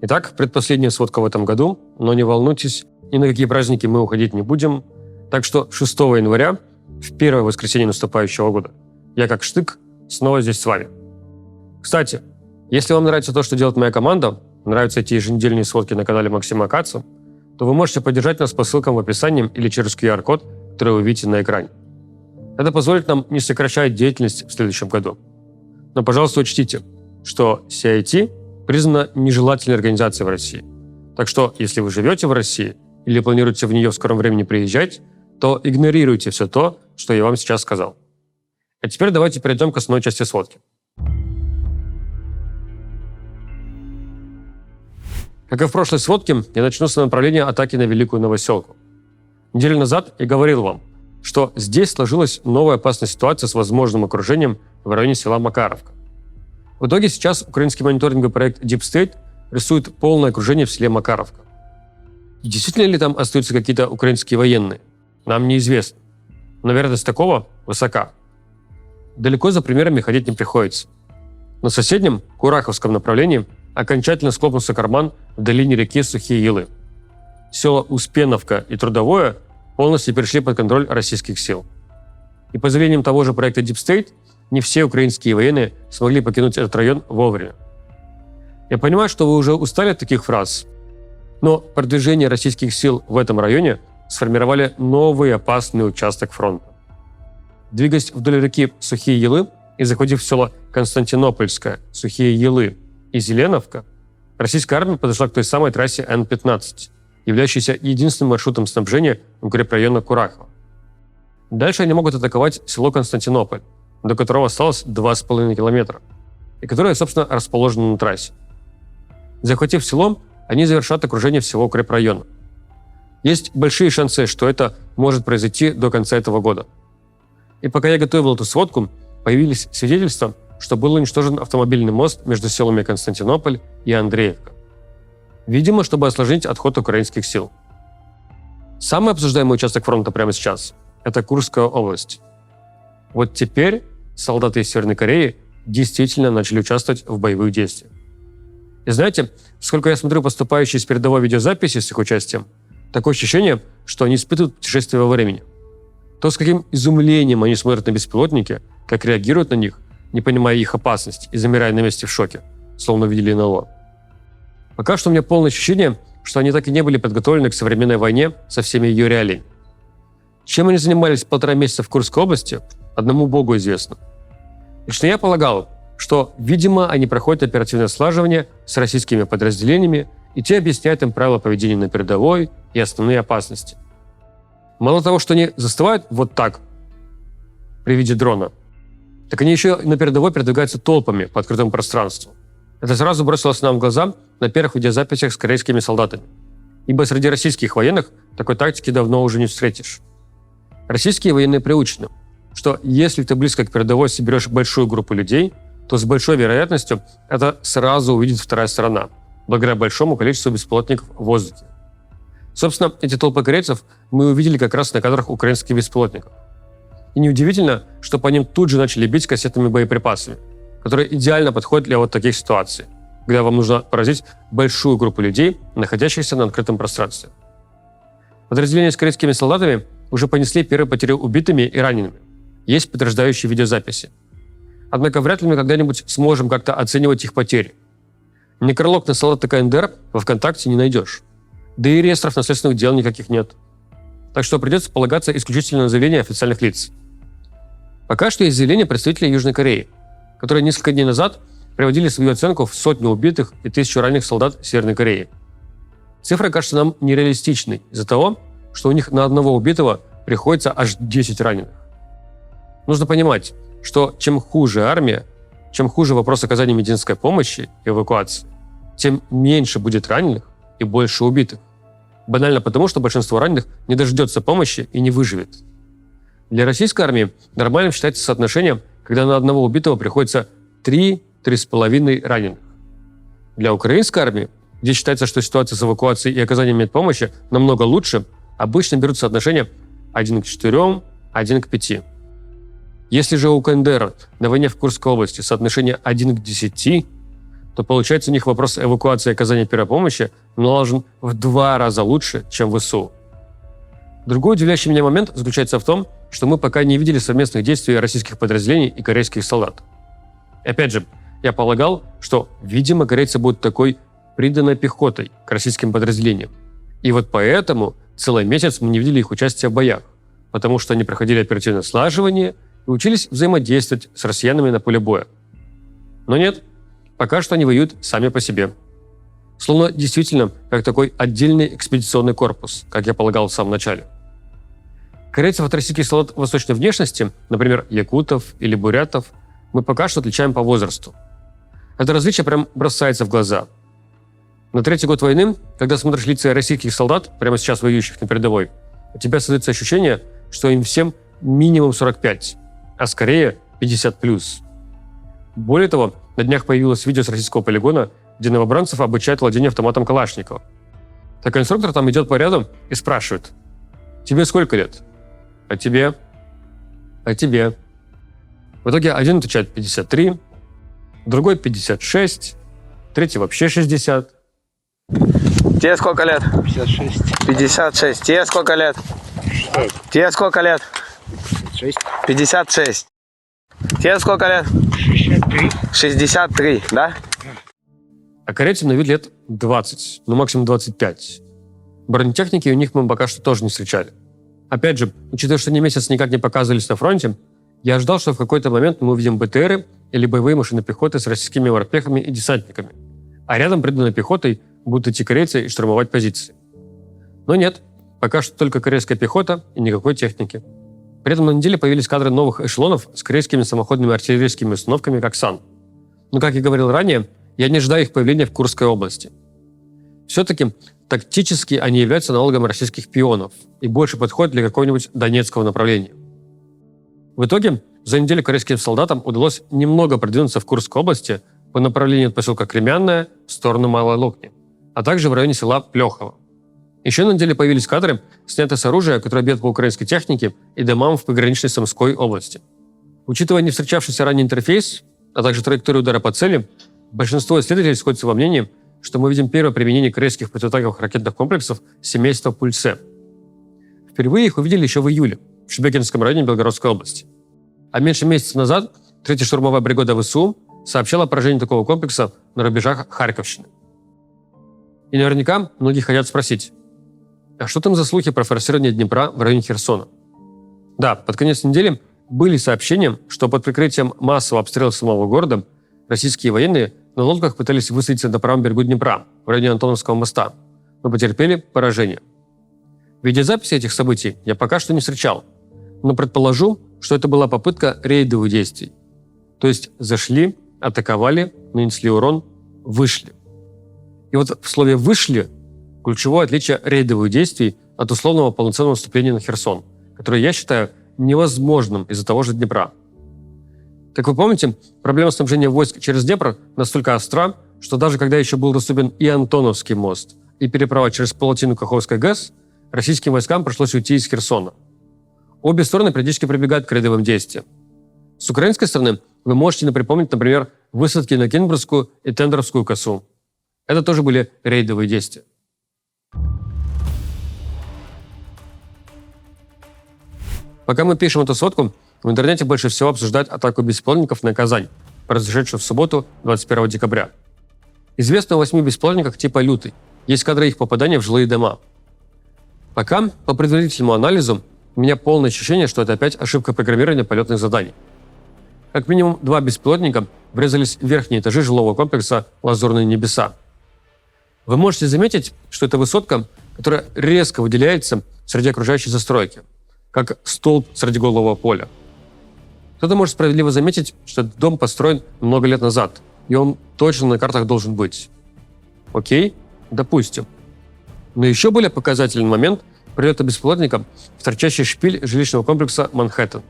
Итак, предпоследняя сводка в этом году, но не волнуйтесь, ни на какие праздники мы уходить не будем. Так что 6 января, в первое воскресенье наступающего года, я как штык снова здесь с вами. Кстати, если вам нравится то, что делает моя команда, нравятся эти еженедельные сводки на канале Максима Каца, то вы можете поддержать нас по ссылкам в описании или через QR-код, который вы видите на экране. Это позволит нам не сокращать деятельность в следующем году. Но, пожалуйста, учтите, что CIT признана нежелательной организацией в России. Так что, если вы живете в России или планируете в нее в скором времени приезжать, то игнорируйте все то, что я вам сейчас сказал. А теперь давайте перейдем к основной части сводки. Как и в прошлой сводке, я начну с направления атаки на Великую Новоселку. Неделю назад я говорил вам, что здесь сложилась новая опасная ситуация с возможным окружением в районе села Макаровка. В итоге сейчас украинский мониторинговый проект Deep State рисует полное окружение в селе Макаровка. И действительно ли там остаются какие-то украинские военные, нам неизвестно. Но вероятность такого высока. Далеко за примерами ходить не приходится. На соседнем, Кураховском направлении окончательно схлопнулся карман в долине реки Сухие Елы. Села Успеновка и Трудовое полностью перешли под контроль российских сил. И по заявлениям того же проекта Deep State, не все украинские военные смогли покинуть этот район вовремя. Я понимаю, что вы уже устали от таких фраз, но продвижение российских сил в этом районе сформировали новый опасный участок фронта. Двигаясь вдоль реки Сухие Елы и захватив села Константинопольская, Сухие Елы и Зеленовка, российская армия подошла к той самой трассе Н-15, являющейся единственным маршрутом снабжения укрепрайона Курахово. Дальше они могут атаковать село Константинополь, до которого осталось 2,5 километра, и которое, собственно, расположено на трассе. Захватив село, они завершат окружение всего укрепрайона. Есть большие шансы, что это может произойти до конца этого года. И пока я готовил эту сводку, появились свидетельства, что был уничтожен автомобильный мост между селами Константинополь и Андреевка. Видимо, чтобы осложнить отход украинских сил. Самый обсуждаемый участок фронта прямо сейчас – это Курская область. Вот теперь солдаты из Северной Кореи действительно начали участвовать в боевых действиях. И знаете, сколько я смотрю поступающие с передовой видеозаписи с их участием, такое ощущение, что они испытывают путешествие во времени. То, с каким изумлением они смотрят на беспилотники, как реагируют на них, не понимая их опасность и замирая на месте в шоке, словно увидели НЛО. Пока что у меня полное ощущение, что они так и не были подготовлены к современной войне со всеми ее реалиями. Чем они занимались 1,5 месяца в Курской области, одному Богу известно. Лично я полагал, что, видимо, они проходят оперативное слаживание с российскими подразделениями, и те объясняют им правила поведения на передовой и основные опасности. Мало того, что они застывают вот так при виде дрона, так они еще на передовой передвигаются толпами по открытому пространству. Это сразу бросилось нам в глаза на первых видеозаписях с корейскими солдатами. Ибо среди российских военных такой тактики давно уже не встретишь. Российские военные приучены, что если ты близко к передовой соберешь большую группу людей, то с большой вероятностью это сразу увидит вторая сторона, благодаря большому количеству беспилотников в воздухе. Собственно, эти толпы корейцев мы увидели как раз на кадрах украинских беспилотников. И неудивительно, что по ним тут же начали бить кассетными боеприпасами, которые идеально подходят для вот таких ситуаций, когда вам нужно поразить большую группу людей, находящихся на открытом пространстве. Подразделения с корейскими солдатами уже понесли первые потери убитыми и ранеными. Есть подтверждающие видеозаписи. Однако вряд ли мы когда-нибудь сможем как-то оценивать их потери. Некролог на солдата КНДР во ВКонтакте не найдешь. Да и реестров наследственных дел никаких нет. Так что придется полагаться исключительно на заявления официальных лиц. Пока что есть заявления представителей Южной Кореи, которые несколько дней назад приводили свою оценку в 100 убитых и 1000 раненых солдат Северной Кореи. Цифра кажется нам нереалистичной из-за того, что у них на одного убитого приходится аж 10 раненых. Нужно понимать, что чем хуже армия, чем хуже вопрос оказания медицинской помощи и эвакуации, тем меньше будет раненых и больше убитых. Банально потому, что большинство раненых не дождется помощи и не выживет. Для российской армии нормальным считается соотношение, когда на одного убитого приходится 3-3,5 раненых. Для украинской армии, где считается, что ситуация с эвакуацией и оказанием медпомощи намного лучше, обычно берут соотношение 1 к 4, 1 к 5. Если же у КНДР на войне в Курской области соотношение 1 к 10, то получается у них вопрос эвакуации и оказания первой помощи налажен в 2 раза лучше, чем в ВСУ. Другой удивляющий меня момент заключается в том, что мы пока не видели совместных действий российских подразделений и корейских солдат. И опять же, я полагал, что, видимо, корейцы будут такой приданной пехотой к российским подразделениям. И вот поэтому целый месяц мы не видели их участия в боях, потому что они проходили оперативное слаживание и учились взаимодействовать с россиянами на поле боя. Но нет, пока что они воюют сами по себе. Словно действительно как такой отдельный экспедиционный корпус, как я полагал в самом начале. Корейцев от российских солдат восточной внешности, например, якутов или бурятов, мы пока что отличаем по возрасту. Это различие прям бросается в глаза. На 3-й год войны, когда смотришь лица российских солдат, прямо сейчас воюющих на передовой, у тебя создается ощущение, что им всем минимум 45, а скорее 50+. Более того, на днях появилось видео с российского полигона, где новобранцев обучают владению автоматом Калашникова. Так инструктор там идет по ряду и спрашивает: «Тебе сколько лет?» «А тебе?» «А тебе?» В итоге один отвечает 53, другой 56, третий вообще 60. Тебе сколько лет? 56. 56. Тебе сколько лет? 60. Тебе сколько лет? 6. 56. Тебе сколько лет? 63. 63, да? А корейцам на вид лет 20, ну максимум 25. Бронетехники у них мы пока что тоже не встречали. Опять же, учитывая, что они месяц никак не показывались на фронте, я ожидал, что в какой-то момент мы увидим БТРы или боевые машины пехоты с российскими морпехами и десантниками. А рядом приданной пехотой будут идти корейцы и штурмовать позиции. Но нет, пока что только корейская пехота и никакой техники. При этом на неделе появились кадры новых эшелонов с корейскими самоходными артиллерийскими установками «Коксан». Но, как я говорил ранее, я не ожидаю их появления в Курской области. Все-таки тактически они являются аналогом российских пионов и больше подходят для какого-нибудь донецкого направления. В итоге, за неделю корейским солдатам удалось немного продвинуться в Курской области по направлению от поселка Кремянное в сторону Малой Локни, а также в районе села Плехово. Еще на неделе появились кадры, снятые с оружия, которое бьет по украинской технике и домам в пограничной Самской области. Учитывая не встречавшийся ранее интерфейс, а также траекторию удара по цели, большинство исследователей сходятся во мнении, что мы видим первое применение корейских противотанковых ракетных комплексов семейства Пульсе. Впервые их увидели еще в июле в Шебекинском районе Белгородской области. А меньше месяца назад 3-я штурмовая бригада ВСУ сообщала о поражении такого комплекса на рубежах Харьковщины. И наверняка многие хотят спросить, а что там за слухи про форсирование Днепра в районе Херсона? Да, под конец недели были сообщения, что под прикрытием массового обстрела самого города российские военные на лодках пытались высадиться на правом берегу Днепра, в районе Антоновского моста, но потерпели поражение. Видеозаписи этих событий я пока что не встречал, но предположу, что это была попытка рейдовых действий. То есть зашли, атаковали, нанесли урон, вышли. И вот в слове «вышли» ключевое отличие рейдовых действий от условного полноценного наступления на Херсон, которое я считаю невозможным из-за того же Днепра. Как вы помните, проблема снабжения войск через Днепр настолько остра, что даже когда еще был доступен и Антоновский мост, и переправа через Палатину Каховской ГЭС, российским войскам пришлось уйти из Херсона. Обе стороны периодически прибегают к рейдовым действиям. С украинской стороны вы можете припомнить, например, высадки на Кенбургскую и Тендеровскую косу. Это тоже были рейдовые действия. Пока мы пишем эту сводку, в интернете больше всего обсуждают атаку беспилотников на Казань, произошедшую в субботу, 21 декабря. Известно о 8 беспилотниках типа «Лютый». Есть кадры их попадания в жилые дома. Пока, по предварительному анализу, у меня полное ощущение, что это опять ошибка программирования полетных заданий. Как минимум 2 беспилотника врезались в верхние этажи жилого комплекса «Лазурные небеса». Вы можете заметить, что это высотка, которая резко выделяется среди окружающей застройки, как столб среди голого поля. Кто-то может справедливо заметить, что этот дом построен много лет назад, и он точно на картах должен быть. Окей, допустим. Но еще более показательный момент – прилета беспилотника в торчащий шпиль жилищного комплекса «Манхэттен».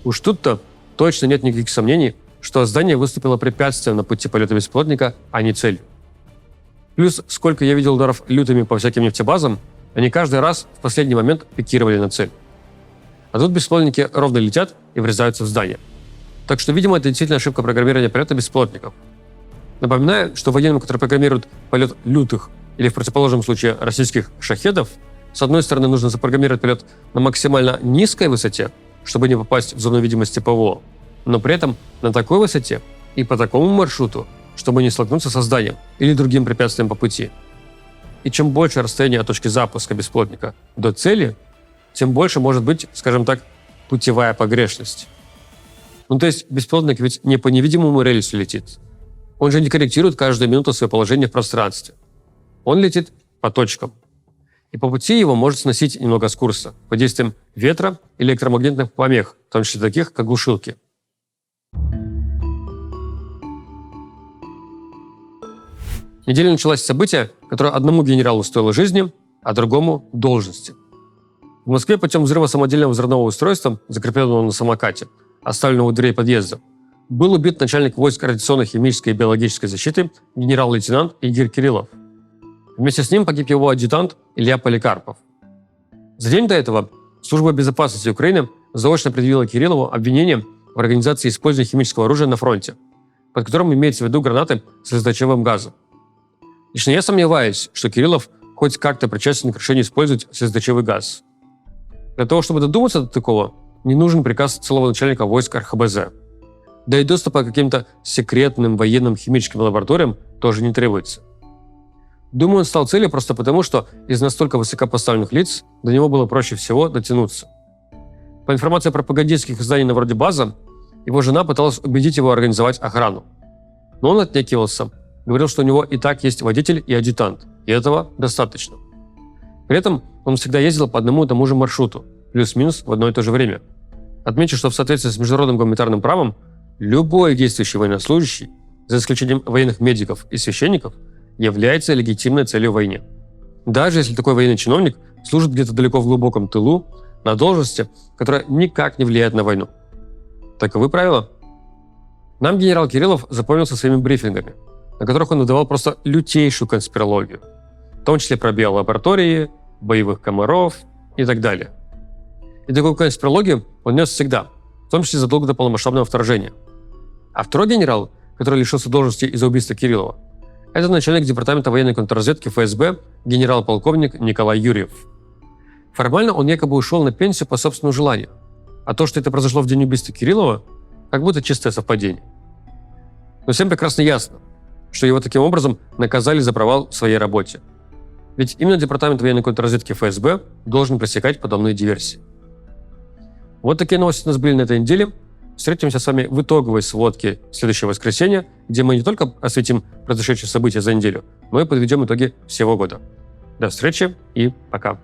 Уж тут-то точно нет никаких сомнений, что здание выступило препятствием на пути полета беспилотника, а не целью. Плюс, сколько я видел ударов лютыми по всяким нефтебазам, они каждый раз в последний момент пикировали на цель. А тут беспилотники ровно летят и врезаются в здание. Так что, видимо, это действительно ошибка программирования полета беспилотников. Напоминаю, что военным, которые программируют полет лютых или, в противоположном случае, российских шахедов, с одной стороны, нужно запрограммировать полет на максимально низкой высоте, чтобы не попасть в зону видимости ПВО, но при этом на такой высоте и по такому маршруту, чтобы не столкнуться со зданием или другим препятствием по пути. И чем больше расстояние от точки запуска беспилотника до цели, тем больше может быть, скажем так, путевая погрешность. Ну то есть беспилотник ведь не по невидимому рельсу летит. Он же не корректирует каждую минуту свое положение в пространстве. Он летит по точкам. И по пути его может сносить немного с курса под действием ветра и электромагнитных помех, в том числе таких, как глушилки. Неделя началась с события, которое одному генералу стоило жизни, а другому – должности. В Москве путем взрыва самодельного взрывного устройства, закрепленного на самокате, оставленного у дверей подъезда, был убит начальник войск радиационной, химической и биологической защиты генерал-лейтенант Игорь Кириллов. Вместе с ним погиб его адъютант Илья Поликарпов. За день до этого Служба безопасности Украины заочно предъявила Кириллову обвинение в организации использования химического оружия на фронте, под которым имеется в виду гранаты с слезоточивым газом. Лично я сомневаюсь, что Кириллов хоть как-то причастен к решению использовать слезоточивый газ. Для того, чтобы додуматься до такого, не нужен приказ целого начальника войск РХБЗ. Да и доступа к каким-то секретным военным химическим лабораториям тоже не требуется. Думаю, он стал целью просто потому, что из настолько высокопоставленных лиц до него было проще всего дотянуться. По информации пропагандистских изданий на вроде «База», его жена пыталась убедить его организовать охрану. Но он отнекивался, говорил, что у него и так есть водитель и адъютант, и этого достаточно. При этом он всегда ездил по одному и тому же маршруту, плюс-минус в одно и то же время. Отмечу, что в соответствии с международным гуманитарным правом любой действующий военнослужащий, за исключением военных медиков и священников, является легитимной целью войны. Даже если такой военный чиновник служит где-то далеко в глубоком тылу, на должности, которая никак не влияет на войну. Таковы правила. Нам генерал Кириллов запомнился своими брифингами, на которых он выдавал просто лютейшую конспирологию, в том числе про биолаборатории, боевых комаров и так далее. И такую конспирологию он нес всегда, в том числе задолго до полномасштабного вторжения. А второй генерал, который лишился должности из-за убийства Кириллова, это начальник департамента военной контрразведки ФСБ генерал-полковник Николай Юрьев. Формально он якобы ушел на пенсию по собственному желанию, а то, что это произошло в день убийства Кириллова, как будто чистое совпадение. Но всем прекрасно ясно, что его таким образом наказали за провал в своей работе. Ведь именно департамент военной контрразведки ФСБ должен пресекать подобные диверсии. Вот такие новости у нас были на этой неделе. Встретимся с вами в итоговой сводке в следующее воскресенье, где мы не только осветим произошедшие события за неделю, но и подведем итоги всего года. До встречи и пока.